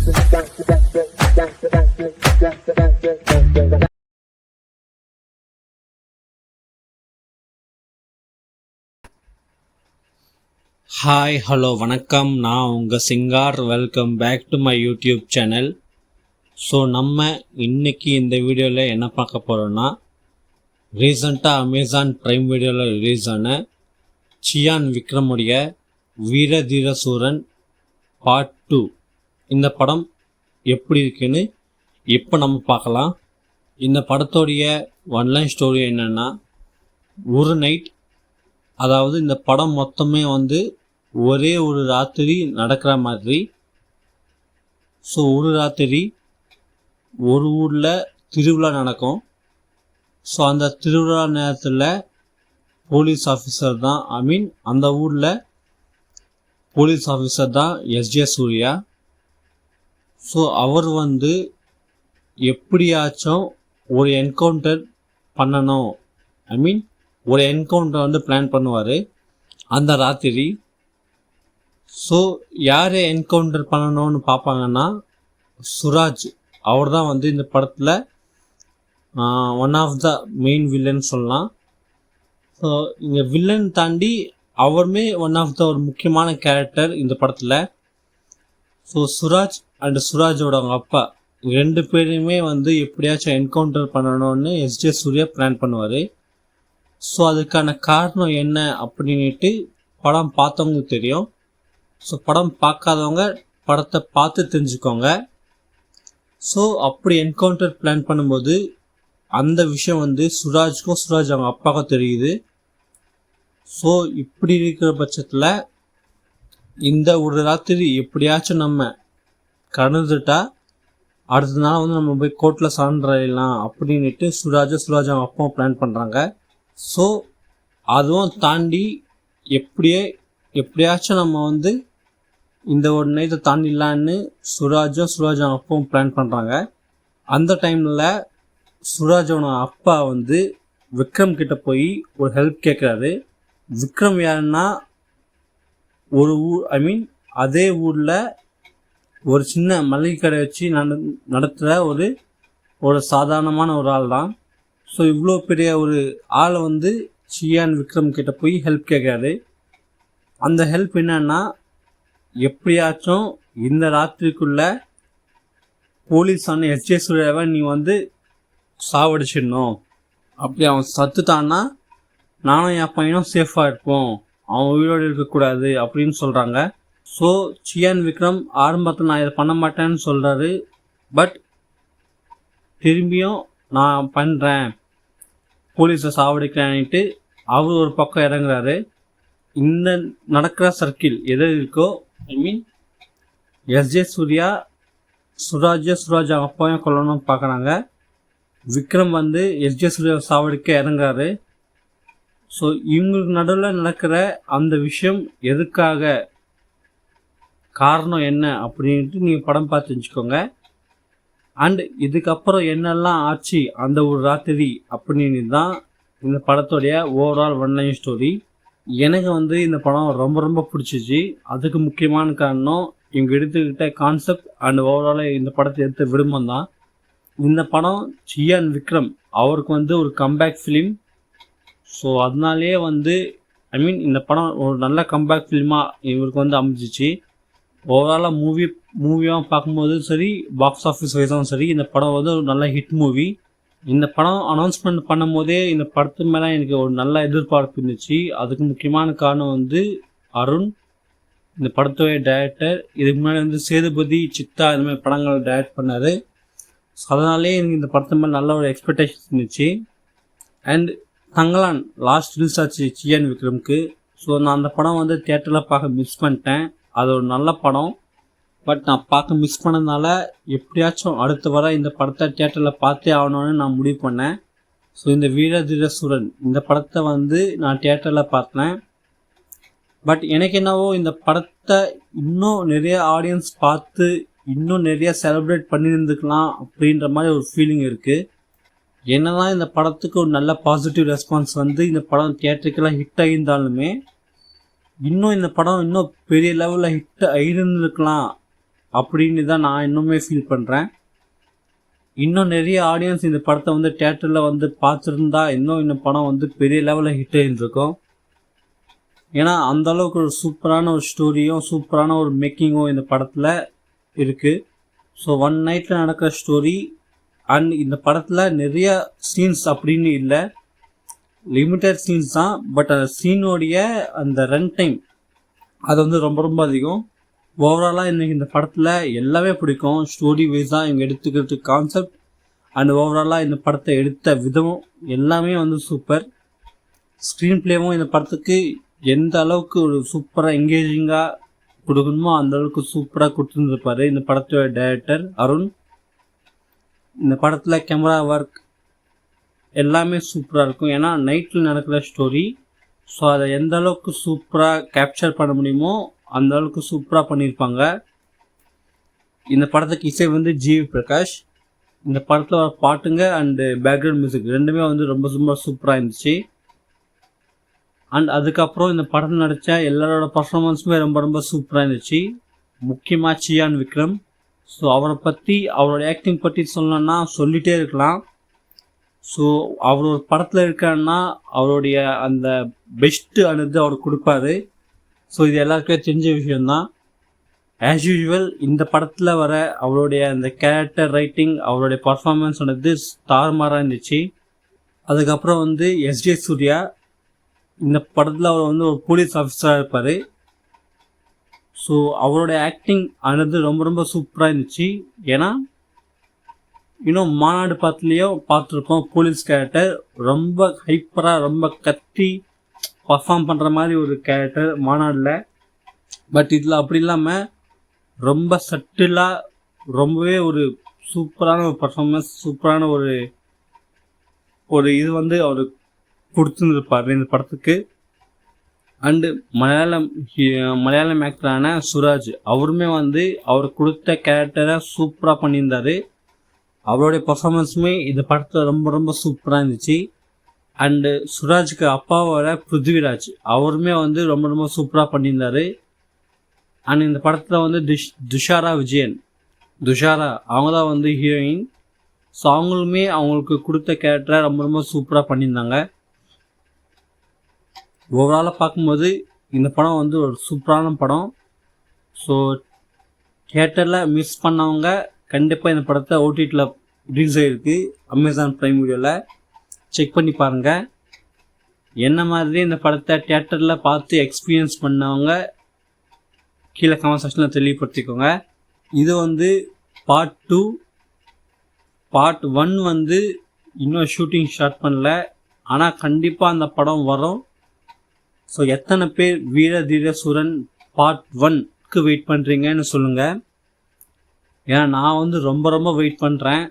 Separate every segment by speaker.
Speaker 1: Hi hello வணக்கம், நான் உங்கள் Singar. Welcome back to my YouTube channel. So நம்ம இன்றைக்கி இந்த வீடியோவில் என்ன பார்க்க போகிறோன்னா, ரீசண்டாக அமேசான் ப்ரைம் வீடியோவில் ரிலீஸ் ஆன சியான் விக்ரமுடைய வீர தீர சூரன் பார்ட் 2 இந்த படம் எப்படி இருக்குன்னு இப்போ நம்ம பார்க்கலாம். இந்த படத்தோடைய ஒன்லைன் ஸ்டோரி என்னென்னா, ஒரு நைட், அதாவது இந்த படம் மொத்தமே ஒரே ஒரு ராத்திரி நடக்கிற மாதிரி. ஸோ ஒரு ராத்திரி ஒரு ஊரில் திருவிழா நடக்கும். ஸோ அந்த திருவிழா நேரத்தில் போலீஸ் ஆஃபீஸர் தான், அந்த ஊரில் போலீஸ் ஆஃபீஸர் தான் எஸ்ஜே சூர்யா. ஸோ அவர் எப்படியாச்சும் ஒரு என்கவுண்டர் பண்ணணும், ஒரு என்கவுண்டர் பிளான் பண்ணுவார் அந்த ராத்திரி. ஸோ யாரை என்கவுண்டர் பண்ணணும்னு பார்ப்பாங்கன்னா, சுராஜ். அவர் தான் இந்த படத்தில் one of the main villain சொல்லலாம். ஸோ இங்கே வில்லன் தாண்டி அவருமே ஒன் ஆஃப் த ஒரு முக்கியமான கேரக்டர் இந்த படத்தில். ஸோ சுராஜ் அண்ட் சுராஜோட அவங்க அப்பா ரெண்டு பேரையுமே எப்படியாச்சும் என்கவுண்டர் பண்ணணும்னு எஸ்ஜே சூர்யா பிளான் பண்ணுவார். ஸோ அதுக்கான காரணம் என்ன அப்படின்ட்டு படம் பார்த்தவங்களுக்கு தெரியும். ஸோ படம் பார்க்காதவங்க படத்தை பார்த்து தெரிஞ்சுக்கோங்க. ஸோ அப்படி என்கவுண்டர் பிளான் பண்ணும்போது அந்த விஷயம் சுராஜுக்கும் சுராஜ் அவங்க அப்பாவுக்கும் தெரியுது. ஸோ இப்படி இருக்கிற பட்சத்தில் இந்த ஒரு ராத்திரி எப்படியாச்சும் நம்ம கடந்துட்டா அடுத்த நாள் நம்ம போய் கோர்ட்டில் சரண்டர் ஆகிடலாம் அப்படின்ட்டு சுராஜ் அவங்க அப்பாவும் பிளான் பண்ணுறாங்க. ஸோ அதுவும் தாண்டி எப்படியாச்சும் நம்ம இந்த ஒரு நைட்டை தாண்டிடலான்னு சுராஜ் அவங்க அப்பாவும் பிளான் பண்ணுறாங்க. அந்த டைமில் சுராஜோட அப்பா விக்ரம் கிட்ட போய் ஒரு ஹெல்ப் கேட்குறாரு. விக்ரம் யாருன்னா, ஒரு ஊர் அதே ஊரில் ஒரு சின்ன மளிகை கடை வச்சு நடத்துகிற ஒரு சாதாரணமான ஒரு ஆள் தான். ஸோ இவ்வளோ பெரிய ஒரு ஆளை சியான் விக்ரம் கிட்ட போய் ஹெல்ப் கேட்குறாரு. அந்த ஹெல்ப் என்னன்னா, எப்படியாச்சும் இந்த ராத்திரிக்குள்ள போலீஸான எஸ்ஜே சூர்யாவை நீ சாவடிச்சிடணும். அப்படி அவன் சத்துட்டான்னா நானும் என் பையனும் சேஃபாக இருப்போம், அவன் உயிரோடு இருக்கக்கூடாது அப்படின்னு சொல்கிறாங்க. ஸோ சியான் விக்ரம் ஆரம்பத்தில் நான் இதை பண்ண மாட்டேன்னு சொல்கிறாரு. பட் திரும்பியும் நான் பண்ணுறேன், போலீஸை சாவடிக்கிறேன்ட்டு அவர் ஒரு பக்கம் இறங்குறாரு. இந்த நடக்கிற சர்க்கிள் எது இருக்கோ, எஸ்ஜே சூர்யா சுராஜ் அவங்க அப்பாவையும் கொல்லணும்னு பார்க்குறாங்க. விக்ரம் எஸ்ஜே சூர்யா சாவடிக்க இறங்குறாரு. ஸோ இவங்களுக்கு நடுவில் நடக்கிற அந்த விஷயம் எதுக்காக, காரணம் என்ன அப்படின்ட்டு நீங்கள் படம் பார்த்து தெரிஞ்சுக்கோங்க. அண்ட் இதுக்கப்புறம் என்னெல்லாம் ஆச்சு அந்த ஒரு ராத்திரி அப்படின்னு தான் இந்த படத்தோடைய ஓவரால் ஒன்லைன் ஸ்டோரி. எனக்கு இந்த படம் ரொம்ப ரொம்ப பிடிச்சிச்சு. அதுக்கு முக்கியமான காரணம் இவங்க எடுத்துக்கிட்ட கான்செப்ட் அண்ட் ஓவராலாக இந்த படத்தை எடுத்த விரும்பம் தான். இந்த படம் சியான் விக்ரம் அவருக்கு ஒரு கம்பேக் ஃபிலிம். ஸோ அதனாலேயே இந்த படம் ஒரு நல்ல கம்பேக் ஃபிலிமாக இவருக்கு அமைஞ்சிச்சு. ஓவராலாக மூவியாக பார்க்கும்போது சரி, பாக்ஸ் ஆஃபீஸ் வைஸும் சரி, இந்த படம் ஒரு நல்ல ஹிட் மூவி. இந்த படம் அனௌன்ஸ்மெண்ட் பண்ணும் போதே இந்த படத்து மேலே எனக்கு ஒரு நல்ல எதிர்பார்ப்பு இருந்துச்சு. அதுக்கு முக்கியமான காரணம் அருண், இந்த படத்தோடைய டைரக்டர். இதுக்கு முன்னாடி சேதுபதி, சித்தா இந்த மாதிரி படங்கள் டைரக்ட் பண்ணார். ஸோ அதனாலே எனக்கு இந்த படத்து மேலே நல்ல ஒரு எக்ஸ்பெக்டேஷன் இருந்துச்சு. அண்ட் தங்கலான் லாஸ்ட் ரிலீஸ் ஆச்சு சியான் விக்ரமுக்கு. ஸோ நான் அந்த படம் தியேட்டரில் பார்க்க மிஸ் பண்ணிட்டேன். அது ஒரு நல்ல படம், பட் நான் பார்க்க மிஸ் பண்ணதுனால எப்படியாச்சும் அடுத்து வர இந்த படத்தை தியேட்டரில் பார்த்தே ஆகணும்னு நான் முடிவு பண்ணேன். ஸோ இந்த வீர தீர சூரன் இந்த படத்தை நான் தியேட்டரில் பார்த்தேன். பட் எனக்கு என்னவோ இந்த படத்தை இன்னும் நிறைய ஆடியன்ஸ் பார்த்து இன்னும் நிறைய செலிப்ரேட் பண்ணியிருந்துக்கலாம் அப்படின்ற மாதிரி ஒரு ஃபீலிங் இருக்குது. என்னதான் இந்த படத்துக்கு ஒரு நல்ல பாசிட்டிவ் ரெஸ்பான்ஸ் இந்த படம் தியேட்டருக்கெல்லாம் ஹிட் ஆகியிருந்தாலுமே இன்னும் இந்த படம் இன்னும் பெரிய லெவலில் ஹிட் ஆகிருந்துருக்கலாம் அப்படின்னு தான் நான் இன்னுமே ஃபீல் பண்ணுறேன். இன்னும் நிறைய ஆடியன்ஸ் இந்த படத்தை வந்து தேட்டரில் வந்து பார்த்துருந்தா இன்னும் இந்த படம் வந்து பெரிய லெவலில் ஹிட் ஆகிருக்கும். ஏன்னா அந்த அளவுக்கு ஒரு சூப்பரான ஒரு ஸ்டோரியும் சூப்பரான ஒரு மேக்கிங்கும் இந்த படத்தில் இருக்குது. ஸோ ஒன் நைட்டில் நடக்கிற ஸ்டோரி. அண்ட் இந்த படத்தில் நிறைய சீன்ஸ் அப்படின்னு இல்லை, லிமிட்டட் சீன்ஸ் தான். பட் அந்த சீனோடைய அந்த ரன் டைம் அது வந்து ரொம்ப ரொம்ப அதிகம். ஓவராலாக எனக்கு இந்த படத்தில் எல்லாமே பிடிக்கும். ஸ்டோரி வைஸாக இவங்க எடுத்துக்கிறது கான்செப்ட் அண்ட் ஓவராலாக இந்த படத்தை எடுத்த விதமும் எல்லாமே வந்து சூப்பர். ஸ்க்ரீன் பிளேவும் இந்த படத்துக்கு எந்த அளவுக்கு ஒரு சூப்பராக என்கேஜிங்காக கொடுக்கணுமோ அந்த அளவுக்கு சூப்பராக கொடுத்துருந்துருப்பார் இந்த படத்தோட டைரக்டர் அருண். இந்த படத்தில் கேமரா ஒர்க் எல்லாமே சூப்பராக இருக்கும். ஏன்னா நைட்டில் நடக்கிற ஸ்டோரி. ஸோ அதை எந்த அளவுக்கு சூப்பராக கேப்சர் பண்ண முடியுமோ அந்த அளவுக்கு சூப்பராக பண்ணியிருப்பாங்க. இந்த படத்துக்கு இசை வந்து ஜிவி பிரகாஷ். இந்த படத்தில் வர பாட்டுங்க அண்டு பேக்ரவுண்ட் மியூசிக் ரெண்டுமே வந்து ரொம்ப ரொம்ப சூப்பராக இருந்துச்சு. அண்ட் அதுக்கப்புறம் இந்த படத்தில் நடித்த எல்லாரோட பர்ஃபார்மன்ஸுமே ரொம்ப ரொம்ப சூப்பராக இருந்துச்சு. முக்கியமாக சியான் விக்ரம். ஸோ அவரை பற்றி அவரோட ஆக்டிங் பற்றி சொல்லணும்னா சொல்லிகிட்டே இருக்கலாம். ஸோ அவர் ஒரு படத்தில் இருக்காருன்னா அவருடைய அந்த பெஸ்ட்டு அனுது அவர் கொடுப்பாரு. ஸோ இது எல்லாருக்குமே தெரிஞ்ச விஷயந்தான். ஆஸ் யூஷுவல் இந்த படத்தில் வர அவருடைய அந்த கேரக்டர் ரைட்டிங் அவருடைய பர்ஃபார்மன்ஸ் வந்து தாறுமாறாக இருந்துச்சு. அதுக்கப்புறம் வந்து எஸ்ஜே சூர்யா. இந்த படத்தில் அவர் வந்து ஒரு போலீஸ் ஆஃபீஸராக இருப்பார். ஸோ அவருடைய ஆக்டிங் ஆனது ரொம்ப ரொம்ப சூப்பராக இருந்துச்சு. ஏன்னா இன்னும் மாநாடு படத்துலேயும் பார்த்துருக்கோம், போலீஸ் கேரக்டர் ரொம்ப ஹைப்பராக ரொம்ப கத்தி பர்ஃபார்ம் பண்ணுற மாதிரி ஒரு கேரக்டர் மாநாடில். பட் இதில் அப்படி இல்லாமல் ரொம்ப சட்டிலாக ரொம்பவே ஒரு சூப்பரான ஒரு பர்ஃபார்மன்ஸ், சூப்பரான ஒரு இது வந்து அவர் கொடுத்துருப்பார் இந்த படத்துக்கு. அண்டு மலையாளம் ஆக்டரான சுராஜ் அவருமே வந்து அவர் கொடுத்த கேரக்டரை சூப்பராக பண்ணியிருந்தார். அவருடைய பர்ஃபார்மன்ஸுமே இந்த படத்தில் ரொம்ப ரொம்ப சூப்பராக இருந்துச்சு. அண்டு சுராஜுக்கு அப்பாவோட பிருத்விராஜ் அவருமே வந்து ரொம்ப ரொம்ப சூப்பராக பண்ணியிருந்தார். அண்ட் இந்த படத்தில் வந்து துஷாரா விஜயன் அவங்க தான் வந்து ஹீரோயின். ஸோ அவங்களுமே அவங்களுக்கு கொடுத்த கேரக்டரை ரொம்ப ரொம்ப சூப்பராக பண்ணியிருந்தாங்க. ஓவராலாக பார்க்கும்போது இந்த படம் வந்து ஒரு சூப்பரான படம். ஸோ தியேட்டரில் மிஸ் பண்ணவங்க கண்டிப்பாக இந்த படத்தை ஓடிடியில் ரிலீஸ் ஆகிருக்கு, அமேசான் ப்ரைம் வீடியோவில் செக் பண்ணி பாருங்கள். என்ன மாதிரி இந்த படத்தை தியேட்டரில் பார்த்து எக்ஸ்பீரியன்ஸ் பண்ணவங்க கீழே கமெண்ட் செக்ஷனில் தெளிவுபடுத்திக்கோங்க. இது வந்து பார்ட் 2. பார்ட் 1 வந்து இன்னும் ஷூட்டிங் ஸ்டார்ட் பண்ணல, ஆனால் கண்டிப்பாக அந்த படம் வரும். ஸோ எத்தனை பேர் வீர தீர சூரன் பார்ட் 1க்கு வெயிட் பண்ணுறீங்கன்னு சொல்லுங்கள். ஏன்னா நான் வந்து ரொம்ப ரொம்ப வெயிட் பண்ணுறேன்.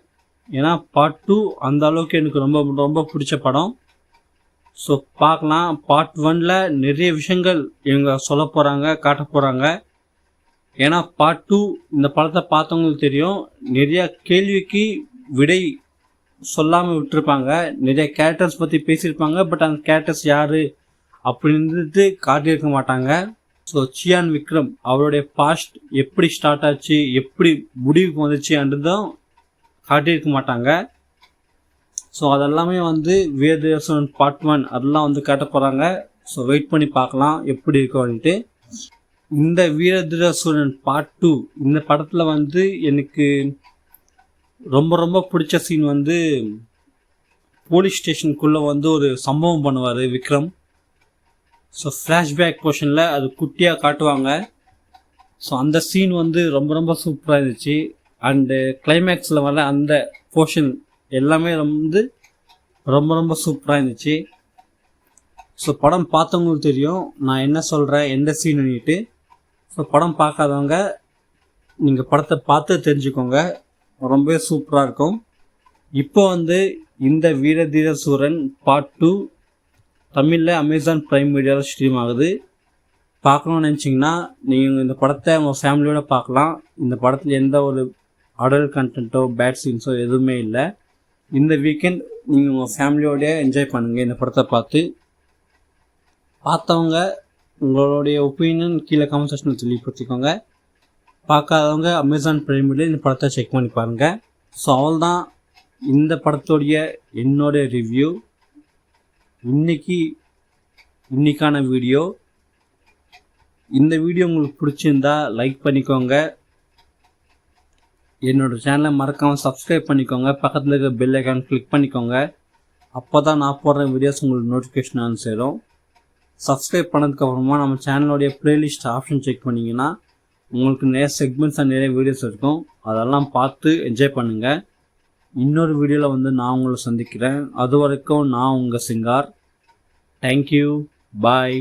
Speaker 1: ஏன்னா பார்ட் 2 அந்த அளவுக்கு எனக்கு ரொம்ப ரொம்ப பிடிச்ச படம். ஸோ பார்க்கலாம். பார்ட் 1ல் நிறைய விஷயங்கள் இவங்க சொல்ல போகிறாங்க, காட்ட போகிறாங்க. ஏன்னா பார்ட் 2 இந்த படத்தை பார்த்தவங்களுக்கு தெரியும், நிறைய கேள்விக்கு விடை சொல்லாமல் விட்டுருப்பாங்க. நிறைய கேரக்டர்ஸ் பற்றி பேசியிருப்பாங்க, பட் அந்த கேரக்டர்ஸ் யார் அப்படின்றது காட்டியிருக்க மாட்டாங்க. ஸோ சியான் விக்ரம் அவருடைய பாஸ்ட் எப்படி ஸ்டார்ட் ஆச்சு, எப்படி முடிவுக்கு வந்துச்சு என்றதும் காட்டியிருக்க மாட்டாங்க. ஸோ அதெல்லாமே வந்து வீரதீரசூரன் பார்ட் 1 அதெல்லாம் வந்து காட்ட போகிறாங்க. ஸோ வெயிட் பண்ணி பார்க்கலாம் எப்படி இருக்கும்ன்ட்டு. இந்த வீரதீரசூரன் பார்ட் 2 இந்த படத்தில் வந்து எனக்கு ரொம்ப ரொம்ப பிடிச்ச சீன் வந்து போலீஸ் ஸ்டேஷனுக்குள்ளே வந்து ஒரு சம்பவம் பண்ணுவார் விக்ரம். ஸோ ஃப்ளாஷ்பேக் போர்ஷனில் அது குட்டியாக காட்டுவாங்க. ஸோ அந்த சீன் வந்து ரொம்ப ரொம்ப சூப்பராக இருந்துச்சு. அண்டு கிளைமேக்ஸில் வர அந்த போர்ஷன் எல்லாமே வந்து ரொம்ப ரொம்ப சூப்பராக இருந்துச்சு. ஸோ படம் பார்த்தவங்களுக்கு தெரியும் நான் என்ன சொல்கிறேன், எந்த சீனுன்னுட்டு. ஸோ படம் பார்க்காதவங்க நீங்கள் படத்தை பார்த்து தெரிஞ்சுக்கோங்க, ரொம்பவே சூப்பராக இருக்கும். இப்போ வந்து இந்த வீரதீர சூரன் பார்ட் 2 தமிழில் அமேசான் ப்ரைம் வீடியோவில் ஸ்ட்ரீம் ஆகுது. பார்க்கணுன்னு நினச்சிங்கன்னா நீங்கள் இந்த படத்தை உங்கள் ஃபேமிலியோடு பார்க்கலாம். இந்த படத்தில் எந்த ஒரு அடல்ட் கண்டென்ட்டோ பேட் சீன்ஸோ எதுவுமே இல்லை. இந்த வீக்கெண்ட் நீங்கள் உங்கள் ஃபேமிலியோடய என்ஜாய் பண்ணுங்கள் இந்த படத்தை பார்த்து. பார்த்தவங்க உங்களுடைய ஒப்பீனியன் கீழே கமெண்ட் செக்ஷனில் தெளிவுபடுத்திக்கோங்க. பார்க்காதவங்க அமேசான் பிரைமில் இந்த படத்தை செக் பண்ணி பாருங்கள். ஸோ அவ்வளோதான் இந்த படத்தோடைய என்னோடய ரிவ்யூ. இன்னைக்கான வீடியோ. இந்த வீடியோ உங்களுக்கு பிடிச்சிருந்தா லைக் பண்ணிக்கோங்க. என்னோடய சேனலை மறக்காமல் சப்ஸ்கிரைப் பண்ணிக்கோங்க. பக்கத்தில் இருக்க பெல் ஐக்கான் கிளிக் பண்ணிக்கோங்க. அப்போ தான் நான் போடுற வீடியோஸ் உங்களுக்கு நோட்டிஃபிகேஷன் வந்து சேரும். சப்ஸ்கிரைப் பண்ணதுக்கப்புறமா நம்ம சேனலோடைய ப்ளேலிஸ்ட் ஆப்ஷன் செக் பண்ணிங்கன்னா உங்களுக்கு நிறைய செக்மெண்ட்ஸ் அண்ட் நிறைய வீடியோஸ் இருக்கும். அதெல்லாம் பார்த்து என்ஜாய் பண்ணுங்கள். இன்னொரு வீடியோவில் நான் உங்களை சந்திக்கிறேன். அது வரைக்கும் நான் உங்கள் சிங்கார். தேங்க்யூ. பாய்.